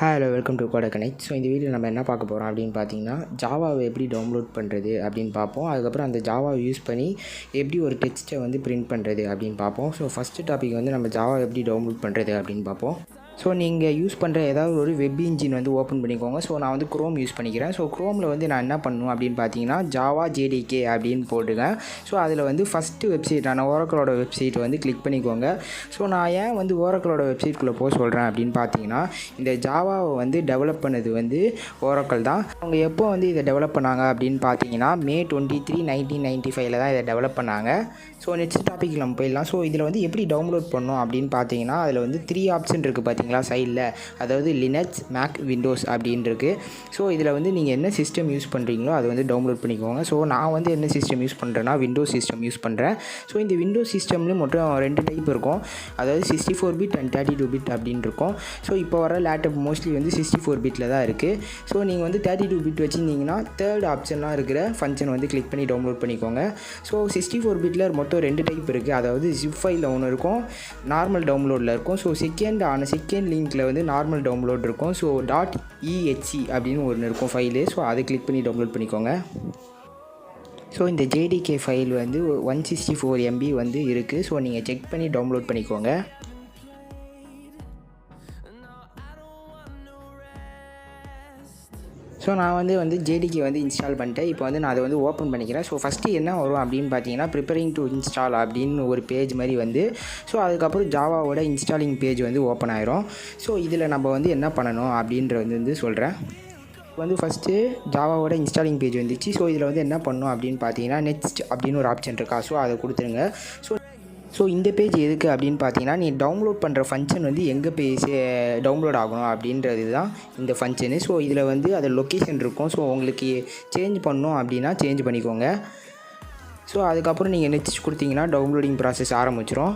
Hello welcome to கோடை connect. So இந்த video நம்ம என்ன பார்க்க போகிறோம் அப்படின்னு பார்த்தீங்கன்னா, ஜாவாவை எப்படி டவுன்லோட் பண்ணுறது அப்படின்னு பார்ப்போம். அதுக்கப்புறம் அந்த ஜாவாவை யூஸ் பண்ணி எப்படி ஒரு டெக்ஸ்ட்டை வந்து பிரிண்ட் பண்ணுறது அப்படின்னு பார்ப்போம். ஸோ ஃபஸ்ட்டு டாபிக் வந்து நம்ம ஜாவா எப்படி டவுன்லோட் பண்ணுறது அப்படின்னு பார்ப்போம். ஸோ நீங்கள் யூஸ் பண்ணுற ஏதாவது ஒரு வெப் இன்ஜின் வந்து ஓப்பன் பண்ணிக்கோங்க. ஸோ நான் வந்து குரோம் யூஸ் பண்ணிக்கிறேன். ஸோ குரோமில் வந்து நான் என்ன பண்ணணும் அப்படின்னு பார்த்தீங்கன்னா, ஜாவா ஜேடிகே அப்படின்னு போட்டுக்கேன். ஸோ அதில் வந்து ஃபஸ்ட்டு வெப்சைட்டான ஓரக்கலோட வெப்சைட் வந்து கிளிக் பண்ணிக்கோங்க. ஸோ நான் ஏன் வந்து ஓரக்கலோட வெப்சைட்குள்ளே போக சொல்கிறேன் அப்படின்னு பார்த்தீங்கன்னா, இந்த ஜாவாவை வந்து டெவலப் பண்ணது வந்து ஓரக்கல் தான். அவங்க எப்போ வந்து இதை டெவலப் பண்ணாங்க அப்படின்னு பார்த்தீங்கன்னா, May 23, 1995 தான் இதை டெவலப் பண்ணாங்க. ஸோ நெக்ஸ்ட் டாபிக் நம்ம போயிடலாம். ஸோ இதில் வந்து எப்படி டவுன்லோட் பண்ணோம் அப்படின்னு பார்த்தீங்கன்னா, அதில் வந்து 3 ஆப்ஷன் இருக்குது பார்த்தீங்களா சைடில், அதாவது லினக்ஸ், மேக், விண்டோஸ் அப்படின்னு இருக்குது. ஸோ இதில் வந்து நீங்கள் என்ன சிஸ்டம் யூஸ் பண்ணுறீங்களோ அதை வந்து டவுன்லோட் பண்ணிக்கோங்க. ஸோ நான் வந்து என்ன சிஸ்டம் யூஸ் பண்ணுறேன்னா, விண்டோஸ் சிஸ்டம் யூஸ் பண்ணுறேன். ஸோ இந்த விண்டோஸ் சிஸ்டம்லேயும் மொத்தம் 2 டைப் இருக்கும், அதாவது 64 பிட் அண்ட் 32 பிட் அப்படின்னு இருக்கும். ஸோ இப்போ வர லேப்டாப் மோஸ்ட்லி வந்து 64 பிட்டில் தான் இருக்குது. ஸோ நீங்கள் வந்து 32 பிட் வச்சுருந்தீங்கன்னா தேர்ட் ஆப்ஷனாக இருக்கிற ஃபங்க்ஷன் வந்து கிளிக் பண்ணி டவுன்லோட் பண்ணிக்கோங்க. ஸோ 64 பிட்டில் மொத்தம் 2 டைப் இருக்குது, அதாவது ஜிப் ஃபைலில் ஒன்று இருக்கும், நார்மல் டவுன்லோடில் இருக்கும். ஸோ செகண்ட் லிங்க்கில் வந்து நார்மல் டவுன்லோட் இருக்கும். ஸோ .exe அப்படின்னு ஒன்று இருக்கும் ஃபைலு. ஸோ அதை கிளிக் பண்ணி டவுன்லோட் பண்ணிக்கோங்க. ஸோ இந்த ஜேடிகே ஃபைல் வந்து 164 MB வந்து இருக்குது. ஸோ நீங்கள் செக் பண்ணி டவுன்லோட் பண்ணிக்கோங்க. ஸோ நான் வந்து ஜேடிகே வந்து இன்ஸ்டால் பண்ணிட்டேன். இப்போ வந்து நான் அதை வந்து ஓப்பன் பண்ணிக்கிறேன். ஸோ ஃபஸ்ட்டு என்ன வரும் அப்படின்னு பார்த்தீங்கன்னா, ப்ரிப்பேரிங் டு இன்ஸ்டால் அப்படின்னு ஒரு பேஜ் மாதிரி வந்து, ஸோ அதுக்கப்புறம் ஜாவாவோட இன்ஸ்டாலிங் பேஜ் வந்து ஓப்பன் ஆயிரும். ஸோ இதில் நம்ம வந்து என்ன பண்ணணும் அப்படின்றது வந்து சொல்கிறேன். வந்து ஃபஸ்ட்டு ஜாவாவோட இன்ஸ்டாலிங் பேஜ் வந்துச்சு. ஸோ இதில் வந்து என்ன பண்ணணும் அப்படின்னு பார்த்தீங்கன்னா, நெக்ஸ்ட் அப்படின்னு ஒரு ஆப்ஷன் இருக்கா, ஸோ அதை கொடுத்துருங்க. ஸோ இந்த பேஜ் எதுக்கு அப்படின்னு பார்த்தீங்கன்னா, நீ டவுன்லோட் பண்ணுற ஃபங்க்ஷன் வந்து எங்கே பேஜ் டவுன்லோட் ஆகணும் அப்படின்றது தான் இந்த ஃபங்க்ஷனு. ஸோ இதில் வந்து அது லொக்கேஷன் இருக்கும். ஸோ உங்களுக்கு சேஞ்ச் பண்ணணும் அப்படின்னா சேஞ்ச் பண்ணிக்கோங்க. ஸோ அதுக்கப்புறம் நீங்கள் நெக்ஸ்ட் கொடுத்தீங்கன்னா டவுன்லோடிங் ப்ராசஸ் ஆரம்பிச்சிடும்.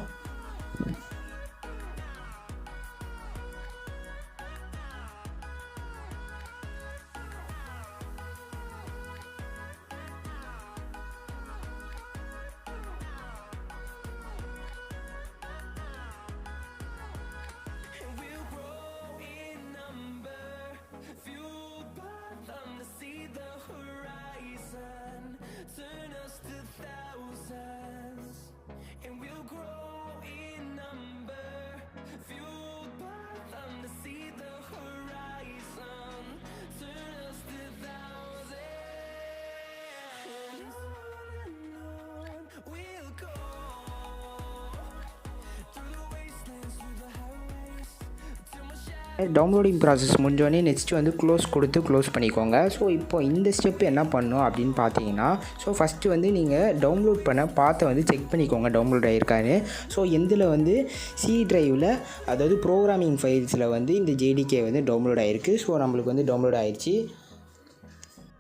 டவுன்லோடிங் ப்ராசஸ் முடிஞ்சோடனே நெக்ஸ்ட் வந்து க்ளோஸ் பண்ணிக்கோங்க. ஸோ இப்போ இந்த ஸ்டெப் என்ன பண்ணணும் அப்படின்னு பார்த்தீங்கன்னா, ஸோ ஃபஸ்ட்டு வந்து நீங்கள் டவுன்லோட் பண்ண பாத்தை வந்து செக் பண்ணிக்கோங்க டவுன்லோட் ஆகிருக்கான்னு. ஸோ எந்தில் வந்து சி டிரைவில், அதாவது ப்ரோக்ராமிங் ஃபைல்ஸில் வந்து இந்த ஜேடிகே வந்து டவுன்லோட் ஆகிருக்கு. ஸோ நம்மளுக்கு வந்து டவுன்லோட் ஆகிடுச்சு.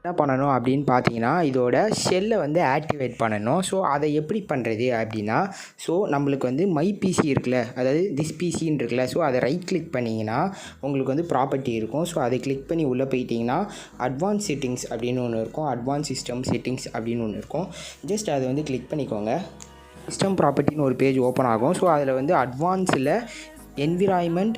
என்ன பண்ணணும் அப்படின்னு பார்த்தீங்கன்னா, இதோட ஷெல்லை வந்து ஆக்டிவேட் பண்ணணும். ஸோ அதை எப்படி பண்ணுறது அப்படின்னா, ஸோ நம்மளுக்கு வந்து மை பிசி இருக்குல்ல, அதாவது திஸ் பிசின்னு இருக்குல்ல, ஸோ அதை ரைட் கிளிக் பண்ணிங்கன்னா உங்களுக்கு வந்து ப்ராப்பர்ட்டி இருக்கும். ஸோ அதை கிளிக் பண்ணி உள்ளே போயிட்டிங்கன்னா அட்வான்ஸ் செட்டிங்ஸ் அப்படின்னு ஒன்று இருக்கும், அட்வான்ஸ் சிஸ்டம் செட்டிங்ஸ் அப்படின்னு ஒன்று இருக்கும். ஜஸ்ட் அதை வந்து கிளிக் பண்ணிக்கோங்க. சிஸ்டம் ப்ராப்பர்ட்டின்னு ஒரு பேஜ் ஓப்பன் ஆகும். ஸோ அதில் வந்து அட்வான்ஸில் என்விரான்மெண்ட்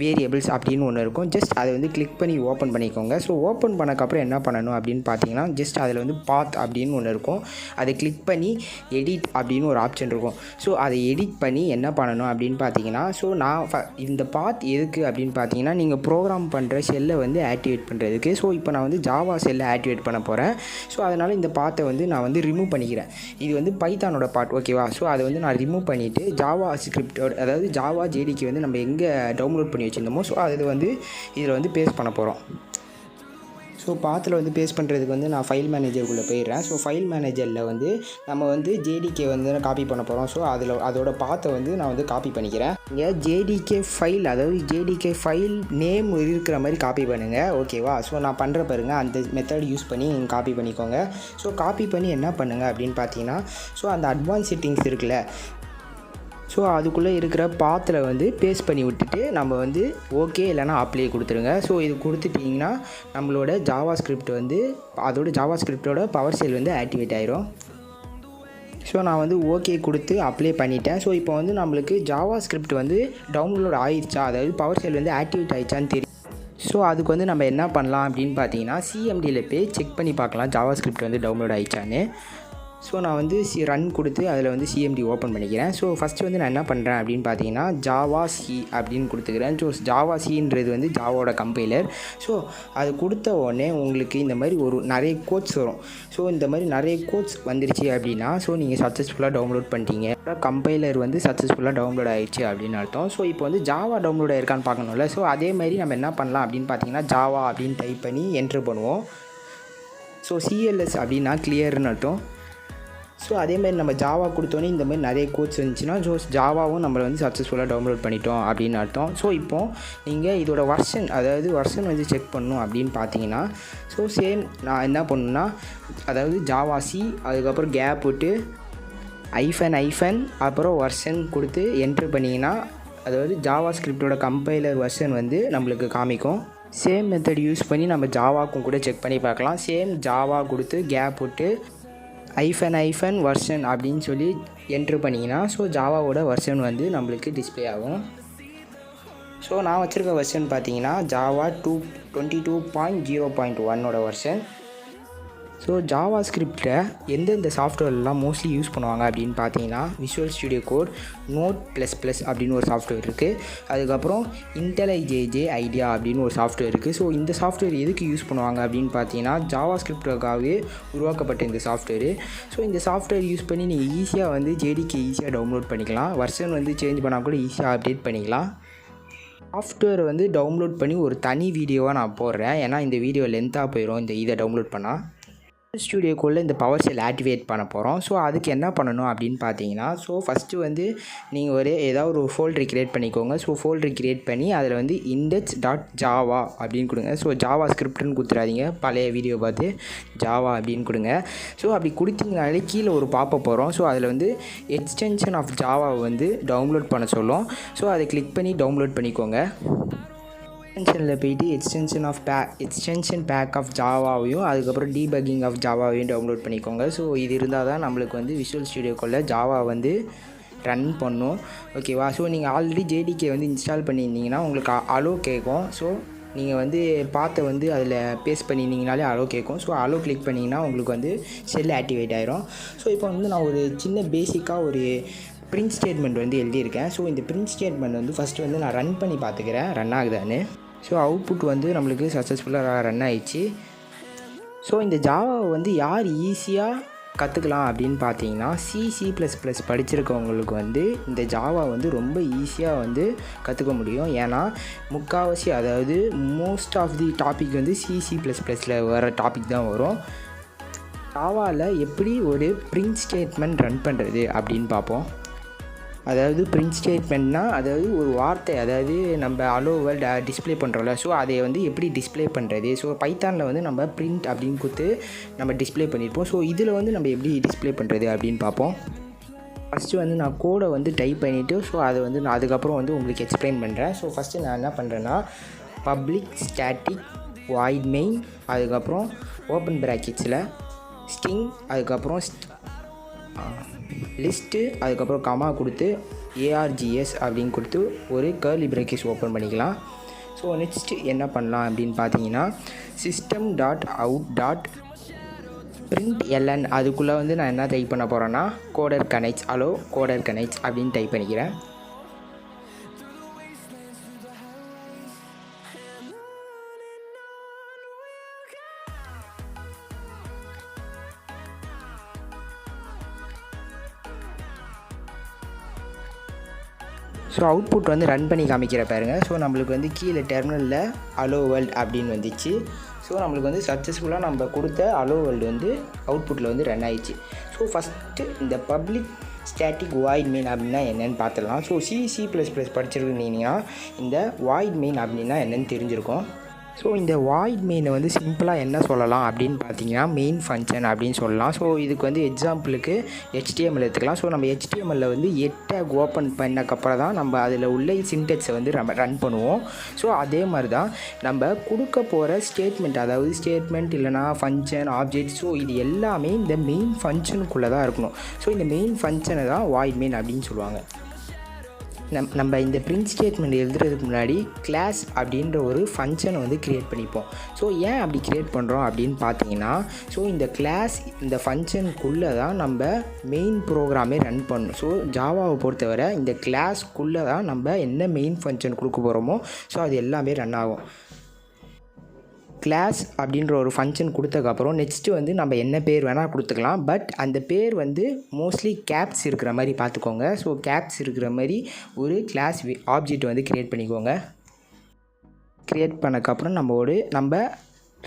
வேரியபிள்ஸ் அப்படின்னு ஒன்று இருக்கும். ஜஸ்ட் அதை வந்து கிளிக் பண்ணி ஓப்பன் பண்ணிக்கோங்க. ஸோ ஓப்பன் பண்ணக்கப்புறம் என்ன பண்ணணும் அப்படின்னு பார்த்தீங்கன்னா, ஜஸ்ட் அதில் வந்து பாத் அப்படின்னு ஒன்று இருக்கும், அதை கிளிக் பண்ணி எடிட் அப்படின்னு ஒரு ஆப்ஷன் இருக்கும். ஸோ அதை எடிட் பண்ணி என்ன பண்ணணும் அப்படின்னு பார்த்தீங்கன்னா, ஸோ நான் இந்த பாத் எதுக்கு அப்படின்னு பார்த்தீங்கன்னா, நீங்கள் ப்ரோக்ராம் பண்ணுற ஷெல்லை வந்து ஆக்டிவேட் பண்ணுறதுக்கு. ஸோ இப்போ நான் வந்து ஜாவா ஷெல்லை ஆக்டிவேட் பண்ண போகிறேன். ஸோ அதனால் இந்த பாத்தை வந்து நான் வந்து ரிமூவ் பண்ணிக்கிறேன். இது வந்து பைத்தானோட பார்ட், ஓகேவா? ஸோ அதை வந்து நான் ரிமூவ் பண்ணிவிட்டு ஜாவா ஸ்கிரிப்டோட, அதாவது ஜாவா ஜேடிகே வந்து நம்ம எங்கே டவுன்லோட் பண்ணி வச்சுருந்தோமோ, ஸோ அது வந்து இதில் வந்து பேஸ்ட் பண்ண போகிறோம். ஸோ பாத்தில் வந்து பேஸ்ட் பண்ணுறதுக்கு வந்து நான் ஃபைல் மேனேஜருக்குள்ளே போயிடுறேன். ஸோ ஃபைல் மேனேஜரில் வந்து நம்ம வந்து ஜேடிகே வந்து காப்பி பண்ண போகிறோம். ஸோ அதோட பாத்தை வந்து நான் வந்து காப்பி பண்ணிக்கிறேன். இங்கே ஜேடிகே ஃபைல், அதாவது ஜேடிகே ஃபைல் நேம் இருக்கிற மாதிரி காப்பி பண்ணுங்கள், ஓகேவா? ஸோ நான் பண்ணுற பாருங்கள், அந்த மெத்தட் யூஸ் பண்ணி நீங்கள் காப்பி பண்ணிக்கோங்க. ஸோ காப்பி பண்ணி என்ன பண்ணுங்கள் அப்படின்னு பார்த்தீங்கன்னா, ஸோ அந்த அட்வான்ஸ் செட்டிங்ஸ் இருக்குல்ல, ஸோ அதுக்குள்ளே இருக்கிற பாத்தில் வந்து பேஸ்ட் பண்ணி விட்டுட்டு நம்ம வந்து ஓகே இல்லைனா அப்ளை கொடுத்துருங்க. ஸோ இது கொடுத்துட்டிங்கன்னா நம்மளோட ஜாவா ஸ்கிரிப்ட் வந்து, அதோட ஜாவா ஸ்கிரிப்டோட பவர் ஷெல் வந்து ஆக்டிவேட் ஆயிரும். ஸோ நான் வந்து ஓகே கொடுத்து அப்ளை பண்ணிட்டேன். ஸோ இப்போ வந்து நம்மளுக்கு ஜாவா ஸ்கிரிப்ட் வந்து டவுன்லோட் ஆயிடுச்சா, அதாவது பவர் ஷெல் வந்து ஆக்டிவேட் ஆயிடுச்சான்னு தெரியும். ஸோ அதுக்கு வந்து நம்ம என்ன பண்ணலாம் அப்படின்னு பார்த்தீங்கன்னா சிஎம்டியில் போய் செக் பண்ணி பார்க்கலாம் ஜாவா ஸ்கிரிப்ட் வந்து டவுன்லோட் ஆகிடுச்சான்னு. ஸோ நான் வந்து ரன் கொடுத்து அதில் வந்து சிஎம்டி ஓப்பன் பண்ணிக்கிறேன். ஸோ ஃபஸ்ட்டு வந்து நான் என்ன பண்ணுறேன் அப்படின்னு பார்த்தீங்கன்னா ஜாவா சி அப்படின்னு கொடுத்துக்கிறேன். ஸோ ஜாவா சின்றது வந்து ஜாவாவோட கம்பைலர். ஸோ அது கொடுத்த உடனே உங்களுக்கு இந்த மாதிரி நிறைய கோட்ஸ் வரும். ஸோ இந்த மாதிரி நிறைய கோட்ஸ் வந்துருச்சு அப்படின்னா ஸோ நீங்கள் சக்ஸஸ்ஃபுல்லாக டவுன்லோட் பண்ணிட்டீங்க, கம்பைலர் வந்து சக்ஸஸ்ஃபுல்லாக டவுன்லோட் ஆகிடுச்சு அப்படின்னு அர்த்தம். ஸோ இப்போ வந்து ஜாவா டவுன்லோட் ஆயிருக்கான்னு பார்க்கணும்ல. ஸோ அதே மாதிரி நம்ம என்ன பண்ணலாம் அப்படின்னு பார்த்தீங்கன்னா ஜாவா அப்படின்னு டைப் பண்ணி என்ட்ரு பண்ணுவோம். ஸோ சிஎல்எஸ் அப்படின்னா கிளியர்னு அர்த்தம். ஸோ அதேமாதிரி நம்ம ஜாவா கொடுத்தோன்னே இந்த மாதிரி நிறைய கோட்ஸ் இருந்துச்சுன்னா ஸோ ஜாவாவும் நம்மளை வந்து சக்ஸஸ்ஃபுல்லாக டவுன்லோட் பண்ணிட்டோம் அப்படின்னு அர்த்தம். ஸோ இப்போது நீங்கள் இதோட வெர்ஷன் வந்து செக் பண்ணணும் அப்படின்னு பார்த்தீங்கன்னா ஸோ சேம் நான் என்ன பண்ணணுன்னா அதாவது ஜாவா சி அதுக்கப்புறம் கேப் விட்டு ஐஃபன் அப்புறம் வெர்ஷன் கொடுத்து என்ட்ரு பண்ணிங்கன்னா அதாவது ஜாவா ஸ்கிரிப்டோட கம்பைலர் வெர்ஷன் வந்து நம்மளுக்கு காமிக்கும். சேம் மெத்தட் யூஸ் பண்ணி நம்ம ஜாவாக்கும் கூட செக் பண்ணி பார்க்கலாம். சேம் ஜாவா கொடுத்து கேப் விட்டு ஐஃபன் வெர்ஷன் அப்படின்னு சொல்லி என்ட்ரு பண்ணிங்கன்னா ஸோ ஜாவாவோட வெர்ஷன் வந்து நம்மளுக்கு டிஸ்பிளே ஆகும். ஸோ நான் வச்சுருக்க வெர்ஷன் பார்த்தீங்கன்னா ஜாவா 22.0.1 வெர்ஷன். ஸோ ஜாவா ஸ்கிரிப்டில் எந்தெந்த சாஃப்ட்வேர்லாம் மோஸ்ட்லி யூஸ் பண்ணுவாங்க அப்படின்னு பார்த்தீங்கன்னா விஷுவல் ஸ்டுடியோ கோட், Node++ அப்படின்னு ஒரு சாஃப்ட்வேர் இருக்குது. அதுக்கப்புறம் IntelliJ ஐடியா அப்படின்னு ஒரு சாஃப்ட்வேர் இருக்குது. ஸோ இந்த சாஃப்ட்வேர் எதுக்கு யூஸ் பண்ணுவாங்க அப்படின்னு பார்த்தீங்கன்னா ஜாவா ஸ்கிரிப்டுக்காகவே உருவாக்கப்பட்ட இந்த சாஃப்ட்வேரு. ஸோ இந்த சாஃப்ட்வேர் யூஸ் பண்ணி நீங்கள் ஈஸியாக வந்து ஜேடிக்கு ஈஸியாக டவுன்லோட் பண்ணிக்கலாம். வெர்ஷன் வந்து சேஞ்ச் பண்ணால் கூட ஈஸியாக அப்டேட் பண்ணிக்கலாம். சாஃப்ட்வேர் வந்து டவுன்லோட் பண்ணி ஒரு தனி வீடியோவாக நான் போடுறேன், ஏன்னா இந்த வீடியோ லென்த்தாக போயிடும் இதை டவுன்லோட் பண்ணால். ஸ்டுடியோக்குள்ளே இந்த பவர் ஷெல் ஆக்டிவேட் பண்ண போகிறோம். ஸோ அதுக்கு என்ன பண்ணணும் அப்படின்னு பார்த்தீங்கன்னா ஸோ ஃபஸ்ட்டு வந்து நீங்கள் ஏதாவது ஒரு ஃபோல்டர் க்ரியேட் பண்ணிக்கோங்க. ஸோ ஃபோல்டர் க்ரியேட் பண்ணி அதில் வந்து index.java அப்படின்னு கொடுங்க. ஸோ ஜாவா ஸ்கிரிப்ட்னு கொடுத்துறாதீங்க, பழைய வீடியோ பார்த்து ஜாவா அப்படின்னு கொடுங்க. ஸோ அப்படி கொடுத்தீங்கனாலே கீழே ஒரு பாப்பப் போகிறோம். ஸோ அதில் வந்து எக்ஸ்டென்ஷன் ஆஃப் ஜாவாவை வந்து டவுன்லோட் பண்ண சொல்லும். ஸோ அதை கிளிக் பண்ணி டவுன்லோட் பண்ணிக்கோங்க. எக்ஸ்டென்ஷனில் போய்ட்டு எக்ஸ்டென்ஷன் பேக் ஆஃப் ஜாவாவையும் அதுக்கப்புறம் டீபக்கிங் ஆஃப் ஜாவாவையும் டவுன்லோட் பண்ணிக்கோங்க. ஸோ இது இருந்தால் தான் நம்மளுக்கு வந்து விஷுவல் ஸ்டுடியோக்குள்ளே ஜாவா வந்து ரன் பண்ணும். ஓகேவா? ஸோ நீங்கள் ஆல்ரெடி ஜேடிகே வந்து இன்ஸ்டால் பண்ணியிருந்தீங்கன்னா உங்களுக்கு அலோ கேட்கும். ஸோ நீங்கள் வந்து வந்து அதில் பேஸ்ட் பண்ணியிருந்தீங்கனாலே அலோ கேட்கும். ஸோ அலோ கிளிக் பண்ணிங்கன்னா உங்களுக்கு வந்து ஷெல் ஆக்டிவேட் ஆகிரும். ஸோ இப்போ வந்து நான் ஒரு சின்ன பேசிக்காக ஒரு பிரிண்ட் ஸ்டேட்மெண்ட் வந்து எழுதியிருக்கேன். ஸோ இந்த பிரிண்ட் ஸ்டேட்மெண்ட் வந்து ஃபஸ்ட்டு வந்து நான் ரன் பண்ணி பார்த்துக்கிறேன் ரன் ஆகுதான்னு. ஸோ அவுட்புட் வந்து நம்மளுக்கு சக்ஸஸ்ஃபுல்லாக ரன் ஆகிடுச்சு. ஸோ இந்த ஜாவாவை வந்து யார் ஈஸியாக கற்றுக்கலாம் அப்படின்னு பார்த்தீங்கன்னா C++ படிச்சிருக்கவங்களுக்கு வந்து இந்த ஜாவா வந்து ரொம்ப ஈஸியாக வந்து கற்றுக்க முடியும். ஏன்னா முக்கால்வாசி அதாவது மோஸ்ட் ஆஃப் தி டாபிக் வந்து C++ல் வர டாபிக் தான் வரும். ஜாவாவில் எப்படி ஒரு பிரிண்ட் ஸ்டேட்மெண்ட் ரன் பண்ணுறது அப்படின்னு பார்ப்போம். அதாவது பிரிண்ட் ஸ்டேட்மெண்ட்னா அதாவது ஒரு வார்த்தை, அதாவது நம்ம அலோவை டிஸ்பிளே பண்ணுறோம்ல, ஸோ அதை வந்து எப்படி டிஸ்பிளே பண்ணுறது. ஸோ பைத்தானில் வந்து நம்ம பிரிண்ட் அப்படின்னு கொடுத்து நம்ம டிஸ்பிளே பண்ணியிருப்போம். ஸோ இதில் வந்து நம்ம எப்படி டிஸ்பிளே பண்ணுறது அப்படின்னு பார்ப்போம். ஃபஸ்ட்டு வந்து நான் கோடை வந்து டைப் பண்ணிவிட்டு ஸோ அதை வந்து நான் அதுக்கப்புறம் வந்து உங்களுக்கு எக்ஸ்பிளைன் பண்ணுறேன். ஸோ ஃபஸ்ட்டு நான் என்ன பண்ணுறேன்னா பப்ளிக் ஸ்டாட்டிக் வாய்ட் மெயின் அதுக்கப்புறம் ஓப்பன் ப்ராக்கெட்ஸில் ஸ்ட்ரிங் அதுக்கப்புறம் லிஸ்ட்டு அதுக்கப்புறம் கமா கொடுத்து ARGS அப்படின்னு கொடுத்து ஒரு கர்லி பிரேக்கெட்ஸ் ஓப்பன் பண்ணிக்கலாம். ஸோ நெக்ஸ்ட்டு என்ன பண்ணலாம் அப்படின்னு பார்த்தீங்கன்னா system.out.println அதுக்குள்ளே வந்து நான் என்ன டைப் பண்ண போகிறேன்னா கோடர் கனெக்ட்ஸ் அப்படின்னு டைப் பண்ணிக்கிறேன். ஸோ அவுட்புட் வந்து ரன் பண்ணி காமிக்கிற பாருங்கள். ஸோ நம்மளுக்கு வந்து கீழே டெர்மினலில் அலோ வேர்ல்ட் அப்படின்னு வந்துச்சு. ஸோ நம்மளுக்கு வந்து சக்ஸஸ்ஃபுல்லாக நம்ம கொடுத்த அலோ வேர்ல்டு வந்து அவுட்புட்டில் வந்து ரன் ஆகிடுச்சு. ஸோ ஃபஸ்ட்டு இந்த பப்ளிக் ஸ்டாட்டிக் வாய்ட் மெயின் அப்படின்னா என்னென்னு பார்த்துடலாம். ஸோ C++ படிச்சிருக்கீங்கன்னா இந்த வாய்ட் மெயின் அப்படின்னா என்னென்னு தெரிஞ்சிருக்கும். ஸோ இந்த வாய்ட் மெயினை வந்து சிம்பிளாக என்ன சொல்லலாம் அப்படின்னு பார்த்தீங்கன்னா மெயின் ஃபங்க்ஷன் அப்படின்னு சொல்லலாம். ஸோ இதுக்கு வந்து எக்ஸாம்பிளுக்கு HTML எடுத்துக்கலாம். ஸோ நம்ம HTML வந்து டேக் ஓப்பன் பண்ணக்கப்புறம் தான் நம்ம அதில் உள்ள சின்டெக்ஸை வந்து நம்ம ரன் பண்ணுவோம். ஸோ அதே மாதிரி தான் நம்ம கொடுக்க போகிற ஸ்டேட்மெண்ட், அதாவது ஸ்டேட்மெண்ட் இல்லைனா ஃபங்க்ஷன் ஆப்ஜெக்ட், ஸோ இது எல்லாமே இந்த மெயின் ஃபங்க்ஷனுக்குள்ளே தான் இருக்கணும். ஸோ இந்த மெயின் ஃபங்க்ஷனை தான் வாய்ட் மெயின் அப்படின்னு சொல்லுவாங்க. நம்ம இந்த பிரிண்ட் ஸ்டேட்மெண்ட் எழுதுறதுக்கு முன்னாடி கிளாஸ் அப்படின்ற ஒரு ஃபங்க்ஷனை வந்து க்ரியேட் பண்ணிப்போம். ஸோ ஏன் அப்படி க்ரியேட் பண்ணுறோம் அப்படின்னு பார்த்தீங்கன்னா, ஸோ இந்த கிளாஸ் இந்த ஃபங்க்ஷனுக்குள்ளே தான் நம்ம மெயின் ப்ரோக்ராமே ரன் பண்ணணும். ஸோ ஜாவாவை பொறுத்தவரை இந்த கிளாஸ்க்குள்ளே தான் நம்ம என்ன மெயின் ஃபங்க்ஷன் கொடுக்க போகிறோமோ ஸோ அது எல்லாமே ரன் ஆகும். கிளாஸ் அப்படின்ற ஒரு ஃபங்க்ஷன் கொடுத்ததுக்கப்புறம் நெக்ஸ்ட்டு வந்து நம்ம என்ன பேர் வேணால் கொடுத்துக்கலாம். பட் அந்த பேர் வந்து மோஸ்ட்லி கேப்ஸ் இருக்கிற மாதிரி பார்த்துக்கோங்க. ஸோ கேப்ஸ் இருக்கிற மாதிரி ஒரு கிளாஸ் ஆப்ஜெக்ட் வந்து க்ரியேட் பண்ணிக்கோங்க. க்ரியேட் பண்ணக்கப்புறம் நம்ம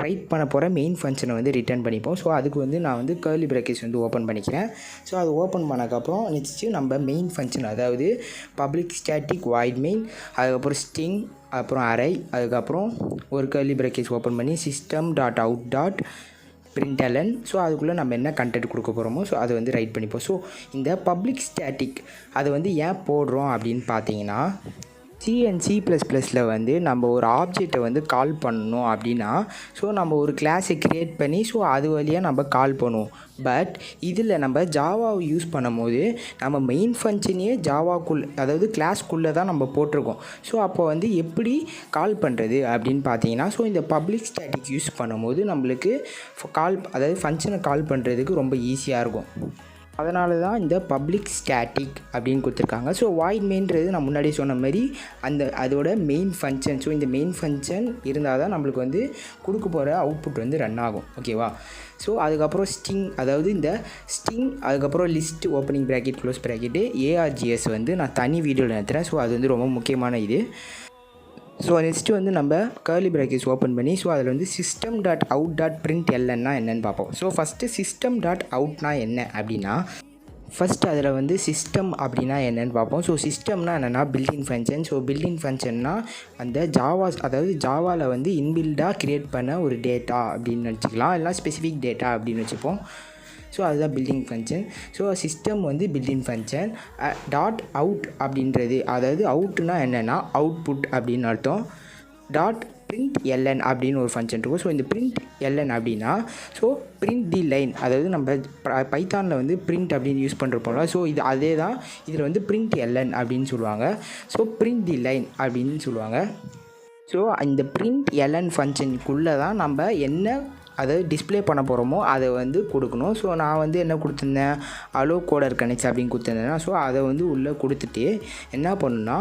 ரைட் பண்ண போகிற மெயின் ஃபங்க்ஷனை வந்து ரிட்டர்ன் பண்ணிப்போம். ஸோ அதுக்கு வந்து நான் வந்து கர்லி பிரேக்கெட்ஸ் வந்து ஓப்பன் பண்ணிக்கிறேன். ஸோ அது ஓப்பன் பண்ணக்கப்புறம் நெக்ஸ்ட்டு நம்ம மெயின் ஃபங்க்ஷன், அதாவது பப்ளிக் ஸ்டாட்டிக் வாய்ட் மெயின், அதுக்கப்புறம் ஸ்ட்ரிங், அப்புறம் அரே, அதுக்கப்புறம் ஒரு கர்லி பிரேக்கெட்ஸ் ஓப்பன் பண்ணி system.out.println. ஸோ அதுக்குள்ளே நம்ம என்ன கண்டென்ட் கொடுக்க போகிறோமோ ஸோ அதை வந்து ரைட் பண்ணிப்போம். ஸோ இந்த பப்ளிக் ஸ்டாட்டிக் அதை வந்து ஏன் போடுறோம் அப்படின்னு பார்த்தீங்கன்னா, C and C++ல் வந்து நம்ம ஒரு ஆப்ஜெக்டை வந்து கால் பண்ணணும் அப்படின்னா ஸோ நம்ம ஒரு கிளாஸை க்ரியேட் பண்ணி ஸோ அது வழியாக நம்ம கால் பண்ணுவோம். பட் இதில் நம்ம ஜாவாவை யூஸ் பண்ணும்போது நம்ம மெயின் ஃபங்க்ஷனையே அதாவது கிளாஸ்க்குள்ளே தான் நம்ம போட்டிருக்கோம். ஸோ அப்போ வந்து எப்படி கால் பண்ணுறது அப்படின்னு பார்த்தீங்கன்னா, ஸோ இந்த பப்ளிக் ஸ்டாட்டிக் யூஸ் பண்ணும்போது நம்மளுக்கு அதாவது ஃபங்க்ஷனை கால் பண்ணுறதுக்கு ரொம்ப ஈஸியாக இருக்கும். அதனால தான் இந்த பப்ளிக் ஸ்டாட்டிக் அப்படின்னு கொடுத்துருக்காங்க. ஸோ வாய்ட் மெயின்றது நான் முன்னாடி சொன்ன மாதிரி அதோட மெயின் ஃபங்க்ஷன். ஸோ இந்த மெயின் ஃபங்க்ஷன் இருந்தால் தான் நம்மளுக்கு வந்து கொடுக்க போகிற அவுட்புட் வந்து ரன் ஆகும். ஓகேவா? ஸோ அதுக்கப்புறம் ஸ்ட்ரிங், அதாவது இந்த ஸ்ட்ரிங், அதுக்கப்புறம் list opening bracket close bracket ARGS வந்து நான் தனி வீடியோவில் நடத்துகிறேன். ஸோ அது வந்து ரொம்ப முக்கியமான இது. ஸோ நெக்ஸ்ட்டு வந்து நம்ம கர்லி ப்ராக்கெட்ஸ் ஓப்பன் பண்ணி ஸோ அதில் வந்து system.out.printlnனா என்னென்னு பார்ப்போம். ஸோ ஃபஸ்ட்டு system.outனா என்ன அப்படின்னா, ஃபஸ்ட் அதில் வந்து சிஸ்டம் அப்படின்னா என்னென்னு பார்ப்போம். ஸோ சிஸ்டம்னா என்னென்னா பில்டின் ஃபங்க்ஷன். ஸோ பில்டின் ஃபங்க்ஷன்னா அந்த அதாவது ஜாவாவில் வந்து இன்பில்டாக க்ரியேட் பண்ண ஒரு டேட்டா அப்படின்னு வச்சுக்கலாம், இல்லைனா ஸ்பெசிஃபிக் டேட்டா அப்படின்னு வச்சுப்போம். ஸோ அதுதான் பில்டிங் ஃபங்க்ஷன். ஸோ சிஸ்டம் வந்து பில்டின் ஃபங்க்ஷன். .out அப்படின்றது, அதாவது அவுட்னா என்னென்னா அவுட்புட் அப்படின்னு அர்த்தம். .println அப்படின்னு ஒரு ஃபங்க்ஷன் இருக்கும். ஸோ இந்த println அப்படின்னா ஸோ print the line, அதாவது நம்ம பைத்தானில் வந்து print அப்படின்னு யூஸ் பண்ணுறப்போல ஸோ இது அதே தான் இதில் வந்து println அப்படின்னு சொல்லுவாங்க. ஸோ print the line அப்படின்னு சொல்லுவாங்க. ஸோ இந்த println ஃபங்க்ஷனுக்குள்ளே தான் நம்ம என்ன அதாவது டிஸ்பிளே பண்ண போகிறோமோ அதை வந்து கொடுக்கணும். ஸோ நான் வந்து என்ன கொடுத்துருந்தேன், அலோ கோடர் கனெக்ட்ஸ் அப்படின்னு கொடுத்துருந்தேன். ஸோ அதை வந்து உள்ளே கொடுத்துட்டு என்ன பண்ணணும்னா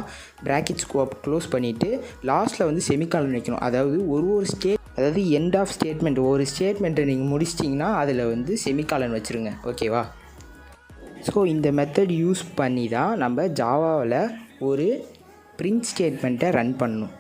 ப்ராக்கெட் ஸ்கோப் க்ளோஸ் பண்ணிவிட்டு லாஸ்ட்டில் வந்து செமிகாலன் வைக்கணும். அதாவது அதாவது எண்ட் ஆஃப் ஸ்டேட்மெண்ட், ஒரு ஸ்டேட்மெண்ட்டை நீங்கள் முடிச்சிட்டிங்கன்னா அதில் வந்து செமிகாலன் வச்சுருங்க. ஓகேவா? ஸோ இந்த மெத்தட் யூஸ் பண்ணி தான் நம்ம ஜாவாவில் ஒரு பிரிண்ட் ஸ்டேட்மெண்ட்டை ரன் பண்ணணும்.